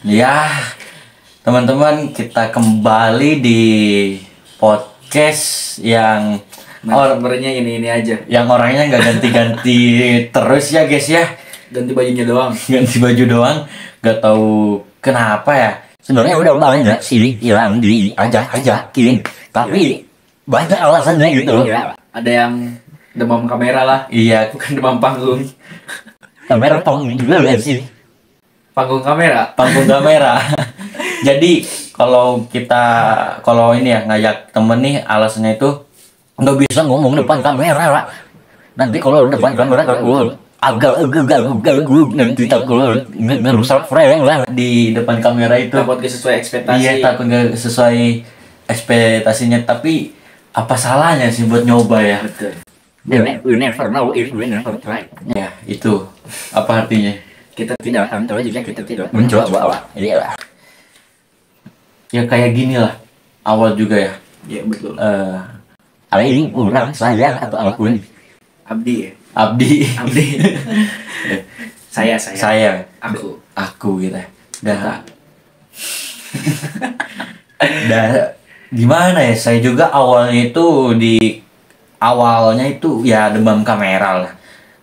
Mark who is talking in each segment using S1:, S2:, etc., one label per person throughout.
S1: Ya, teman-teman, kita kembali di podcast yang
S2: Narasumbernya ini aja.
S1: yang orangnya nggak ganti-ganti terus ya guys ya.
S2: Ganti bajunya doang.
S1: Ganti baju doang, nggak tahu kenapa ya.
S3: Sebenarnya udah banyak sih hilang di ajakin, tapi banyak alasannya gitu.
S2: Ada yang demam kamera lah,
S1: Iya,
S2: bukan demam panggung.
S3: Kamera panggung juga lihat sih.
S2: Panggung kamera.
S1: panggung kamera. Jadi kalau ini ya ngajak temen nih, alasannya itu
S3: Nggak bisa ngomong depan kamera lah. Nanti kalau depan kamera gue agak nanti takut ngerusak frame lah.
S1: di depan kamera itu
S2: Takut gak sesuai ekspektasi.
S1: iya, takut nggak sesuai ekspektasinya, tapi apa salahnya sih buat nyoba ya?
S2: Betul.
S3: We never know if we never try.
S1: Ya, itu apa artinya?
S2: Kita
S3: Tidak akan tahu jika kita tidak mencoba. Iya.
S1: Ya kayak gini lah, awal juga ya.
S2: ya betul.
S3: Hari ini kurang saya atau aku ini.
S2: Abdi ya.
S1: Abdi,
S2: Abdi. saya.
S1: saya,
S2: Aku.
S1: gitu. Dah, gimana ya? Saya juga awalnya itu ya demam kamera lah.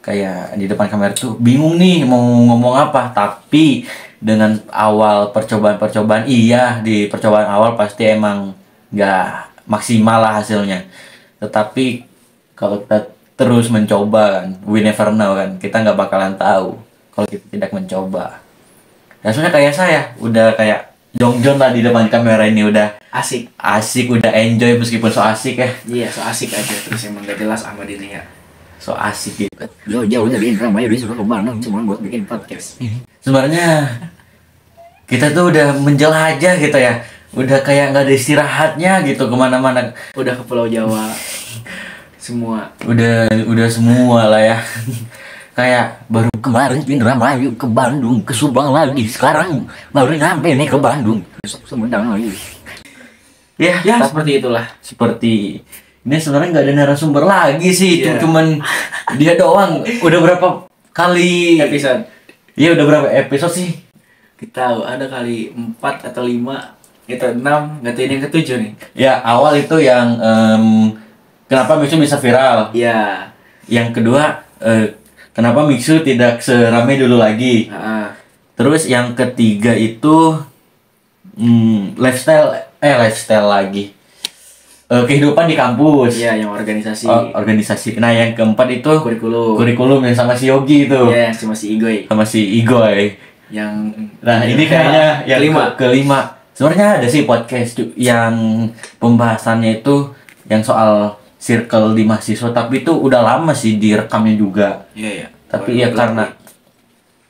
S1: Kayak di depan kamera tuh bingung nih mau ngomong apa, tapi dengan awal percobaan, iya, di percobaan awal pasti emang nggak maksimal lah hasilnya. Tetapi kalau kita terus mencoba kan, we never know kan, kita nggak bakalan tahu kalau kita tidak mencoba. Dan soalnya kayak saya udah kayak jongjon lah di depan kamera ini, udah
S2: Asik.
S1: udah enjoy meskipun so asik ya,
S2: Iya, so asik aja. Terus emang gak jelas sama dirinya.
S1: so asik gitu.
S3: Jauh dari ramai disuruh kemana cuma buat bikin podcast.
S1: Sebenarnya kita tuh udah menjelajah gitu ya, udah kayak nggak ada istirahatnya gitu, kemana-mana
S2: Udah ke Pulau Jawa. Semua.
S1: udah semua lah ya. Kayak baru
S3: Kemarin pindah Melayu ke Bandung, ke Subang lagi. Sekarang baru nyampe nih ke Bandung. Besok Sumedang lagi.
S1: ya
S2: Seperti itulah.
S1: seperti ini. Sebenarnya nggak ada narasumber lagi sih,
S2: Iya.
S1: cuman dia doang. Udah berapa kali
S2: Episode.
S1: Iya, udah berapa episode sih?
S2: Kita ada kali 4 atau 5. Itu 6. Gak tahu ini yang ke-7 nih.
S1: Ya, awal itu yang kenapa Mixu bisa viral.
S2: Iya.
S1: Yang kedua, kenapa Mixu tidak seramai dulu lagi. Terus yang ketiga itu lifestyle lagi. Kehidupan di kampus.
S2: Iya, yang organisasi.
S1: Organisasi. Nah, yang keempat itu
S2: Kurikulum.
S1: yang sama si Yogi itu.
S2: Iya, cuma si Igoy.
S1: Sama si Igoy.
S2: Yang
S1: Nah, ini kayaknya yang kelima. Sebenarnya ada sih podcast yang pembahasannya itu yang soal circle di mahasiswa, tapi itu udah lama sih direkamnya juga.
S2: Iya.
S1: Tapi ya karena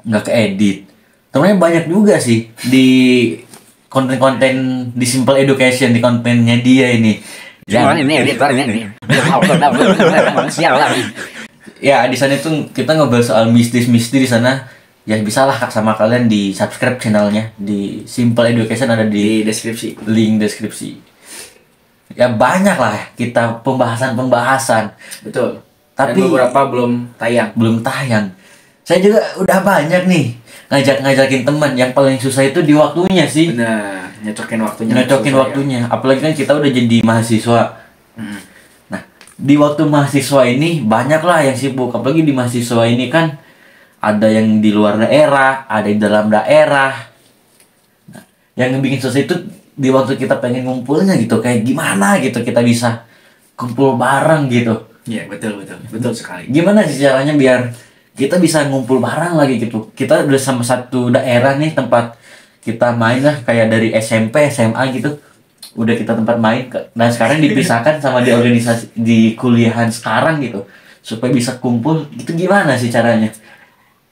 S1: nggak keedit. Sebenarnya banyak juga sih di konten-konten di Simple Education, di kontennya dia ini.
S3: Jangan ini editornya nih. Sial lagi.
S1: Ya, di sana itu kita ngobrol soal mistis-mistis di sana. Ya bisa lah sama kalian di subscribe channelnya di Simple Education, ada
S2: di
S1: di
S2: deskripsi.
S1: link deskripsi. Ya banyak lah kita pembahasan.
S2: Betul.
S1: Tapi
S2: Dan beberapa belum tayang.
S1: Saya juga udah banyak nih ngajakin teman. Yang paling susah itu di waktunya sih.
S2: Benar, nyocokin waktunya.
S1: Nyocokin waktunya. Apalagi kan kita udah jadi mahasiswa.
S2: Hmm.
S1: Nah, di waktu mahasiswa ini banyak lah yang sibuk. Apalagi di mahasiswa ini kan ada yang di luar daerah, ada di dalam daerah. Nah, yang bikin susah itu di waktu kita pengen ngumpulnya gitu, kayak gimana gitu kita bisa kumpul bareng gitu.
S2: Iya, betul sekali.
S1: Gimana sih caranya biar kita bisa ngumpul bareng lagi gitu? Kita udah sama satu daerah nih, tempat kita main lah, kayak dari SMP, SMA gitu. Udah kita tempat main, nah sekarang dipisahkan sama di organisasi, di kuliahan sekarang gitu. Supaya bisa kumpul, gitu gimana sih caranya?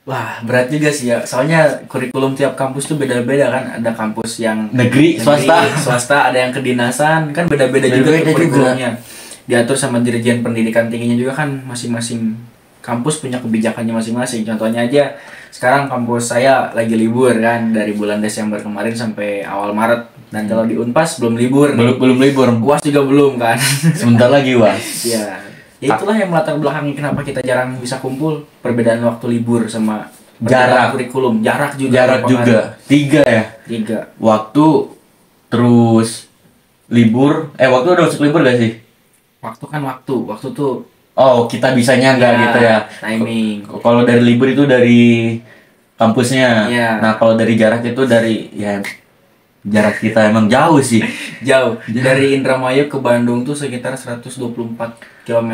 S2: Wah, berat juga sih ya. Soalnya kurikulum tiap kampus tuh beda-beda kan. Ada kampus yang
S1: Negeri,
S2: swasta, ada yang kedinasan, kan beda-beda juga tuh kurikulumnya. Diatur sama Dirjen Pendidikan Tingginya juga kan, masing-masing kampus punya kebijakannya masing-masing. Contohnya aja, sekarang kampus saya lagi libur kan, dari bulan Desember kemarin sampai awal Maret. Dan kalau di Unpas belum libur.
S1: Belum libur.
S2: UAS juga belum kan.
S1: Sebentar lagi UAS.
S2: Iya. Ya itulah yang melatar belakangi kenapa kita jarang bisa kumpul. Perbedaan waktu libur sama
S1: jarak
S2: kurikulum, jarak juga.
S1: 3 ya.
S2: 3.
S1: Waktu, terus libur. Waktu udah masuk libur gak sih?
S2: Waktu kan waktu tuh
S1: Oh, kita bisanya nggak gitu ya?
S2: timing.
S1: Kalau dari libur itu dari kampusnya.
S2: Iya.
S1: Nah, kalau dari jarak itu dari ya jarak kita emang jauh sih.
S2: Jauh. Dari Indramayu ke Bandung tuh sekitar 124 km.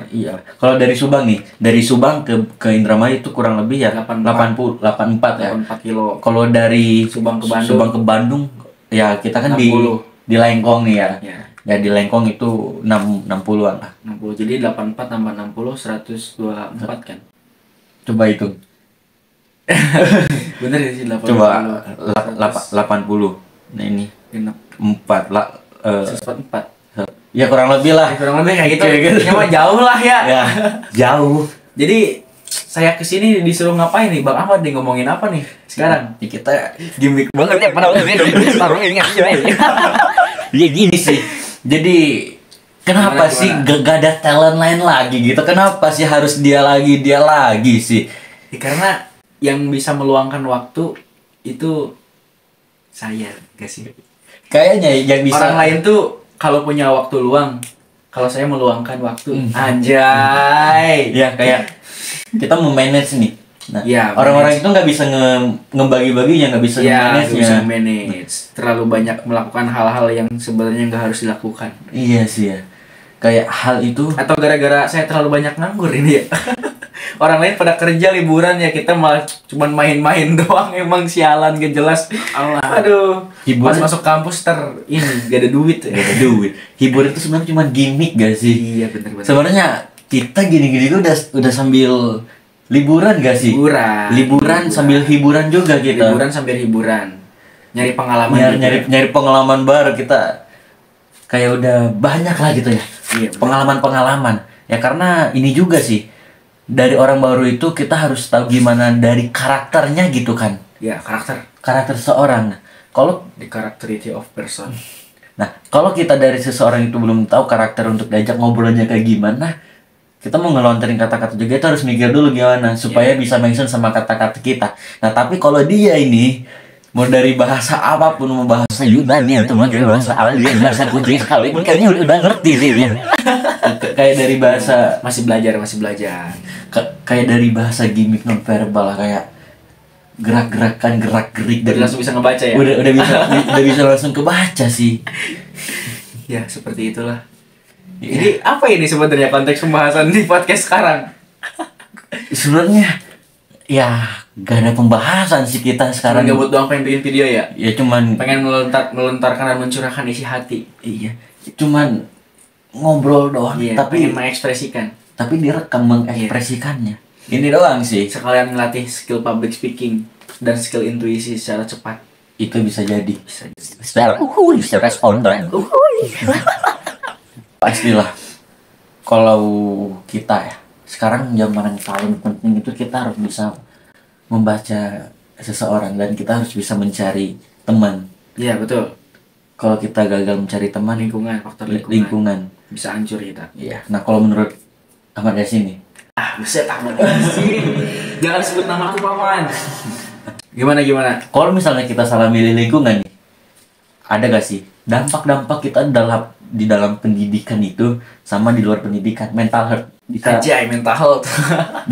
S1: Iya. Kalau dari Subang nih, dari Subang ke Indramayu itu kurang lebih ya 84 ya.
S2: 84 kilo.
S1: Kalau dari
S2: Subang ke Bandung.
S1: Subang ke Bandung ya kita kan
S2: 60.
S1: di Lengkong nih ya.
S2: Ya.
S1: Ya di Lengkong itu 60-an lah.
S2: 60. Jadi 84 tambah 60 124 kan.
S1: Coba hitung.
S2: Bener ya sih 80.
S1: Coba 80. Nah ini
S2: genep
S1: 4 lah.
S2: 144.
S1: Ya kurang lebih lah.
S2: Kurang lebih kayak gitu.
S1: Kayak gitu.
S2: Ya mah jauh lah ya.
S1: Ya, jauh.
S2: Jadi saya kesini disuruh ngapain nih Bang Ahmad nih, ngomongin apa nih sekarang?
S1: Ya, kita gimmick
S3: Banget ya padahal ini taruh ini.
S1: ya gini sih. Jadi kenapa
S2: Gimana?
S1: sih gak ada talent lain lagi gitu? Kenapa sih harus dia lagi sih?
S2: Ya, karena yang bisa meluangkan waktu itu saya, gak sih?
S1: Kayaknya yang bisa
S2: Orang lain tuh kalau punya waktu luang, kalau saya meluangkan waktu, anjay.
S1: ya kayak kita memanage nih. Nah,
S2: Ya,
S1: orang-orang itu nggak bisa ngebagi-baginya, nggak bisa
S2: Ya, nggak bisa
S1: nge-manage-nya.
S2: manage. Terlalu banyak melakukan hal-hal yang sebenarnya nggak harus dilakukan.
S1: Iya sih ya. Kayak hal itu
S2: Atau gara-gara saya terlalu banyak nganggur ini ya. Orang lain pada kerja liburan ya, kita malah cuman main-main doang, emang sialan gak jelas. Aduh.
S1: Hiburan-
S2: Pas masuk kampus ini gak ada duit ya.
S1: gak ada duit. Hiburan itu sebenarnya cuma gimmick gak sih?
S2: Iya bener-bener.
S1: Sebenarnya kita gini-gini udah sambil liburan gak sih? Liburan sambil hiburan juga kita.
S2: Liburan sambil hiburan. Nyari pengalaman.
S1: nyari pengalaman baru kita. Kayak udah banyak lah gitu ya.
S2: Iya, bener.
S1: Pengalaman-pengalaman. Ya karena ini juga sih. Dari orang baru itu kita harus tahu gimana dari karakternya gitu kan.
S2: Ya, karakter.
S1: Karakter seorang. Kalau
S2: The characteristic of person.
S1: Nah, kalau kita dari seseorang itu belum tahu karakter untuk diajak ngobrolnya kayak gimana, kita mau ngelontarin kata-kata juga itu harus mikir dulu gimana supaya bisa mention sama kata-kata kita. Nah, tapi kalau dia ini mau dari bahasa apapun, mau bahasa
S3: Bahasa Yunani atau bahasa alien, bahasa kucing sekali. Kayaknya udah ngerti sih.
S1: kayak dari bahasa
S2: Masih belajar.
S1: kayak dari bahasa gimmick non verbal lah, kayak gerak-gerakan, gerak-gerik
S2: Udah langsung bisa ngebaca ya.
S1: udah bisa langsung kebaca sih.
S2: Ya, seperti itulah. Jadi apa ini sebenarnya konteks pembahasan di podcast sekarang?
S1: Sebenarnya ya gak ada pembahasan sih kita sekarang.
S2: Sekarang gabut doang pengen bikin video ya.
S1: Ya cuman
S2: Pengen melontarkan dan mencurahkan isi hati.
S1: iya, cuman ngobrol doang,
S2: Iya,
S1: tapi
S2: pengen mengekspresikan.
S1: direkam mengekspresikannya. Ini doang sih.
S2: Sekalian melatih skill public speaking dan skill intuisi secara cepat.
S1: Itu bisa jadi.
S2: Bisa jadi.
S3: Secara spontan.
S1: Pastilah. Kalau kita ya, sekarang zaman yang paling penting itu kita harus bisa membaca seseorang dan kita harus bisa mencari teman.
S2: Iya, betul.
S1: Kalau kita gagal mencari teman,
S2: Lingkungan, faktor lingkungan.
S1: lingkungan.
S2: Bisa hancur kita.
S1: Iya. Nah, kalau menurut Ahmad Yasin nih,
S2: Buset amat sih. Jangan sebut nama aku, Paman. Gimana?
S1: kalau misalnya kita salah milih lingkungan nih, ada gak sih dampak-dampak kita di dalam pendidikan itu sama di luar pendidikan, mental health bisa
S2: Anjay, mental health.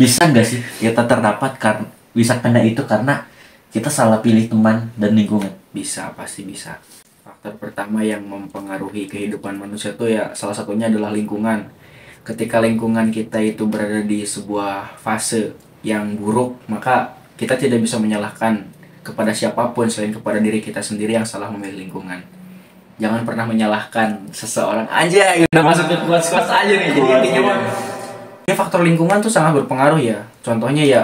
S1: bisa nggak sih kita terdapat karena bisa kena itu karena kita salah pilih teman dan lingkungan?
S2: Bisa, pasti bisa. Faktor pertama yang mempengaruhi kehidupan manusia tuh ya salah satunya adalah lingkungan. Ketika lingkungan kita itu berada di sebuah fase yang buruk, maka kita tidak bisa menyalahkan kepada siapapun selain kepada diri kita sendiri yang salah memilih lingkungan. Jangan pernah menyalahkan seseorang aja. Udah masuk ke kuas-kuas aja nih. Jadi intinya mah ya faktor lingkungan tuh sangat berpengaruh ya. Contohnya ya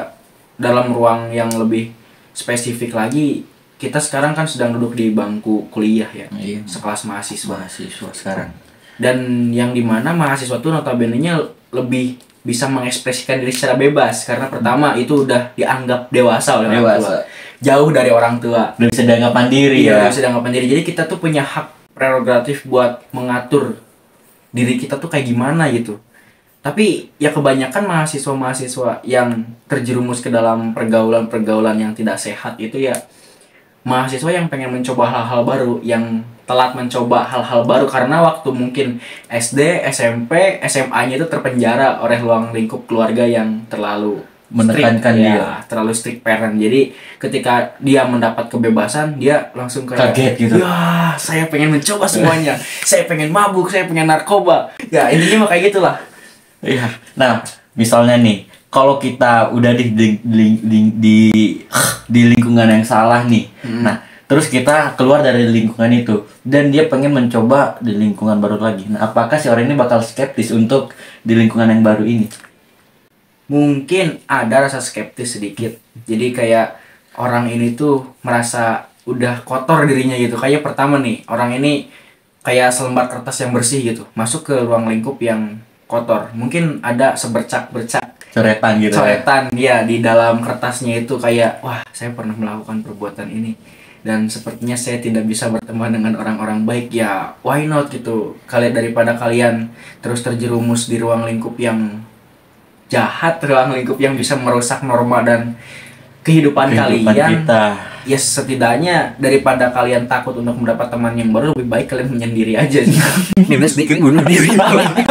S2: dalam ruang yang lebih spesifik lagi, kita sekarang kan sedang duduk di bangku kuliah ya.
S1: Iya.
S2: Sekelas mahasiswa.
S1: Mahasiswa sekarang.
S2: Dan yang dimana mahasiswa tuh notabene-nya lebih bisa mengekspresikan diri secara bebas karena pertama itu udah dianggap dewasa oleh orang tua. Jauh dari orang tua.
S1: Udah bisa dianggap mandiri
S2: Iya,
S1: ya.
S2: bisa dianggap mandiri. Jadi kita tuh punya hak prerogatif buat mengatur diri kita tuh kayak gimana gitu. Tapi ya kebanyakan mahasiswa-mahasiswa yang terjerumus ke dalam pergaulan-pergaulan yang tidak sehat itu ya mahasiswa yang pengen mencoba hal-hal baru, yang telat mencoba hal-hal baru karena waktu mungkin SD, SMP, SMA-nya itu terpenjara oleh ruang lingkup keluarga yang terlalu
S1: Menekankan
S2: strict,
S1: dia.
S2: ya, terlalu strict parent. Jadi ketika dia mendapat kebebasan, dia langsung kayak
S1: Kaget gitu.
S2: ya saya pengen mencoba semuanya, saya pengen mabuk, saya pengen narkoba, ya intinya mah kayak gitulah.
S1: Iya. Nah, misalnya nih, kalau kita udah di lingkungan yang salah nih. Nah, terus kita keluar dari lingkungan itu dan dia pengen mencoba di lingkungan baru lagi. Nah, apakah si orang ini bakal skeptis untuk di lingkungan yang baru ini?
S2: Mungkin ada rasa skeptis sedikit. Jadi kayak orang ini tuh merasa udah kotor dirinya gitu. Kayak pertama nih, orang ini kayak selembar kertas yang bersih gitu, masuk ke ruang lingkup yang kotor. Mungkin ada sebercak-bercak
S1: Coretan gitu.
S2: coretan dia di dalam kertasnya itu, kayak wah saya pernah melakukan perbuatan ini dan sepertinya saya tidak bisa berteman dengan orang-orang baik, ya why not gitu. Kalian daripada kalian terus terjerumus di ruang lingkup yang jahat, ruang lingkup yang bisa merusak norma dan kehidupan kalian
S1: kita.
S2: ya, setidaknya daripada kalian takut untuk mendapat teman yang baru, lebih baik kalian menyendiri aja.
S3: Ini sedikit bunuh diri banget.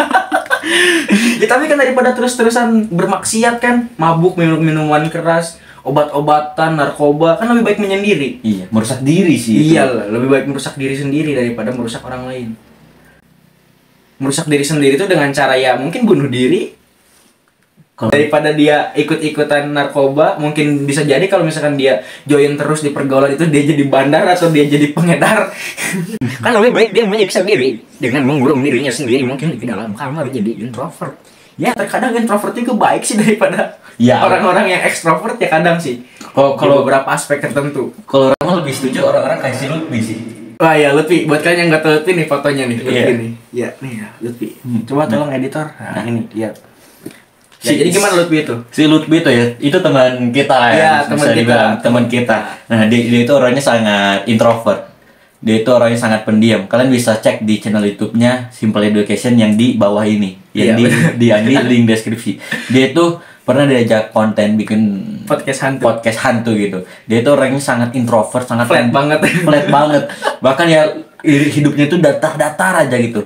S2: Ya, tapi kan daripada terus-terusan bermaksiat kan, mabuk, minum minuman keras, obat-obatan, narkoba, kan lebih baik menyendiri.
S1: Iya, merusak diri sih.
S2: Iya lah, lebih baik merusak diri sendiri daripada merusak orang lain. Merusak diri sendiri itu dengan cara ya mungkin bunuh diri. Daripada dia ikut-ikutan narkoba, mungkin bisa jadi kalau misalkan dia join terus di pergaulan itu, dia jadi bandar atau dia jadi pengedar.
S3: Kan lebih baik dia menyiksa diri dengan mengurung dirinya sendiri, mungkin di dalam kamar jadi introvert.
S2: Ya terkadang introvert juga baik sih daripada
S1: Ya.
S2: orang-orang yang ekstrovert ya kadang sih.
S1: Kalau
S2: beberapa aspek tertentu.
S1: kalau orang lebih setuju orang-orang kasih Lutfi sih.
S2: Wah ya Lutfi, buat kalian yang nggak tahu Lutfi nih fotonya nih, Lutfi
S1: Iya.
S2: nih. Ya nih ya Lutfi. Coba tolong editor. Nah ini dia. Ya,
S1: Si-
S2: jadi gimana Lutfi itu?
S1: Si Lutfi itu ya, itu teman kita lah
S2: Iya,
S1: bisa
S2: teman kita.
S1: dibilang, teman kita. Nah, dia itu orangnya sangat introvert. Dia itu orangnya sangat pendiam. Kalian bisa cek di channel YouTube-nya Simple Education yang di bawah ini, yang
S2: Iya,
S1: yang di link deskripsi. Dia itu pernah diajak konten bikin
S2: Podcast hantu.
S1: gitu. Dia itu orangnya sangat introvert, sangat
S2: Flat banget.
S1: flat banget. Bahkan ya hidupnya itu datar-datar aja gitu.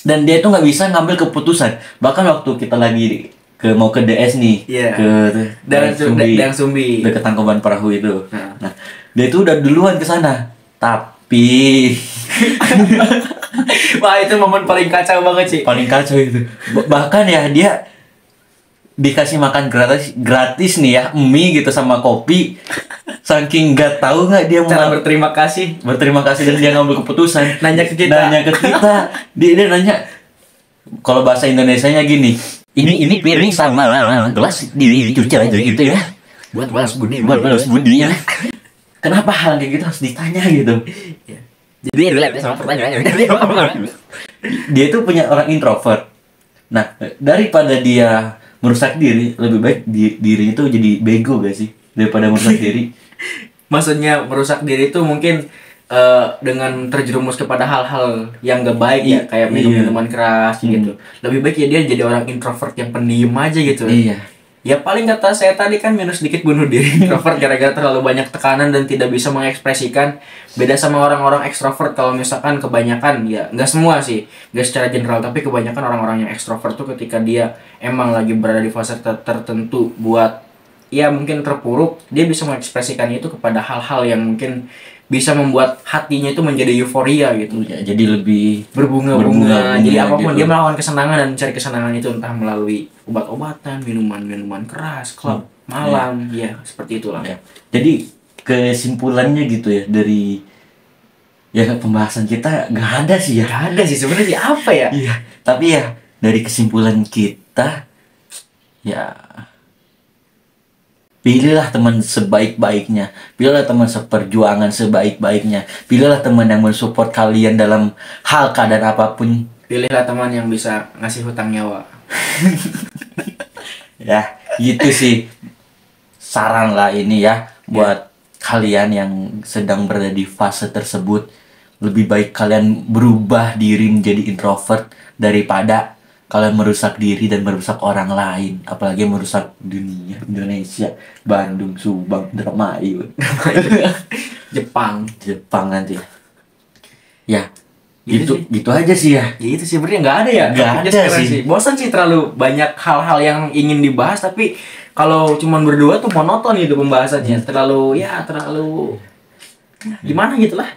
S1: Dan dia itu nggak bisa ngambil keputusan. Bahkan waktu kita lagi mau ke DS nih,
S2: Iya.
S1: ke
S2: Dan Sumbi.
S1: dekat Tangkuban Perahu itu.
S2: Nah.
S1: Nah, dia itu udah duluan ke sana. Tapi
S2: Wah itu momen paling kacau banget sih.
S1: paling kacau itu. Bahkan ya dia dikasih makan gratis nih ya, mie gitu sama kopi. Saking nggak tahu nggak dia
S2: Cara
S1: mau
S2: berterima kasih.
S1: berterima kasih dan dia ngambil keputusan.
S2: Nanya ke kita.
S1: Dia nanya, kalau bahasa Indonesianya gini.
S3: Ini piring sama gelas dicuci aja gitu ya. Buat balas budinya.
S1: Kenapa hal kayak gitu harus ditanya gitu?
S3: Jadi relate sama pertanyaannya.
S1: Dia itu punya orang introvert. Nah, daripada dia merusak diri, lebih baik dirinya itu jadi bego gak sih? Daripada merusak diri.
S2: Maksudnya merusak diri itu mungkin dengan terjerumus kepada hal-hal yang gak baik ya, kayak minum minuman keras gitu. Lebih baik ya dia jadi orang introvert yang pendiam aja gitu.
S1: Iya.
S2: Ya paling kata saya tadi kan minus sedikit bunuh diri. Introvert gara-gara terlalu banyak tekanan dan tidak bisa mengekspresikan. Beda sama orang-orang ekstrovert, kalau misalkan kebanyakan, ya nggak semua sih, nggak secara general, tapi kebanyakan orang-orang yang ekstrovert tuh ketika dia emang lagi berada di fase tertentu buat ya mungkin terpuruk, dia bisa mengekspresikan itu kepada hal-hal yang mungkin bisa membuat hatinya itu menjadi euforia gitu.
S1: Ya, jadi lebih
S2: Berbunga-bunga. Jadi apapun
S1: gitu.
S2: dia melakukan kesenangan dan mencari kesenangan itu entah melalui obat-obatan, minuman keras, klub malam, ya seperti itulah.
S1: Ya. Jadi kesimpulannya gitu ya dari pembahasan kita nggak ada sih ya.
S2: Gak ada sih sebenarnya sih, apa ya?
S1: Iya. Tapi ya dari kesimpulan kita ya pilihlah teman sebaik-baiknya, pilihlah teman seperjuangan sebaik-baiknya, pilihlah teman yang mensupport kalian dalam hal keadaan apapun.
S2: Pilihlah teman yang bisa ngasih hutang nyawa.
S1: Ya, gitu sih saran lah ini ya buat kalian yang sedang berada di fase tersebut. Lebih baik kalian berubah diri menjadi introvert daripada kalian merusak diri dan merusak orang lain, apalagi merusak dunia Indonesia, Bandung, Subang, Indramayu, Jepang nanti. Ya,
S2: Gitu
S1: gitu aja sih ya.
S2: Ya itu sih sebenarnya nggak ada ya.
S1: Nggak
S2: Topiknya
S1: ada
S2: sekarang
S1: sih.
S2: Bosan sih, terlalu banyak hal-hal yang ingin dibahas tapi kalau cuman berdua tuh monoton gitu pembahasannya. Terlalu gimana gitu lah.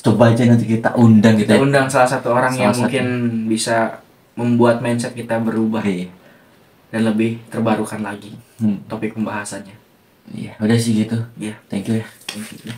S1: Coba aja nanti kita undang
S2: Kita undang salah satu orang
S1: Salah
S2: yang
S1: satu.
S2: mungkin bisa membuat mindset kita berubah
S1: Iya.
S2: dan lebih terbarukan lagi
S1: Hmm.
S2: topik pembahasannya.
S1: Iya, udah sih gitu.
S2: Iya.
S1: Thank you ya.
S2: Thank you.